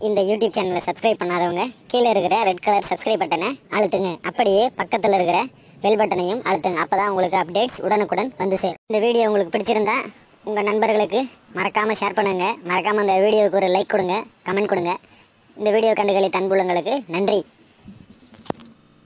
இந்த யூடியூப் சேனலை சப்ஸ்கிரைப் பண்ணாதவங்க கீழே இருக்கிற ரெட் கலர் சப்ஸ்கிரைப் பட்டனை அழுத்துங்க. அப்படியே பக்கத்தில் இருக்கிற பெல் பட்டனையும் அழுத்துங்க. அப்பதான் உங்களுக்கு அப்டேட்ஸ் உடனுக்குடன் வந்து சேரும். இந்த வீடியோ உங்களுக்கு பிடிச்சிருந்தா உங்கள் நண்பர்களுக்கு மறக்காமல் ஷேர் பண்ணுங்க. மறக்காமல் அந்த வீடியோவுக்கு ஒரு லைக் கொடுங்க, கமெண்ட் கொடுங்க. இந்த வீடியோ கண்டுகளித்த அன்புள்ளங்களுக்கு நன்றி.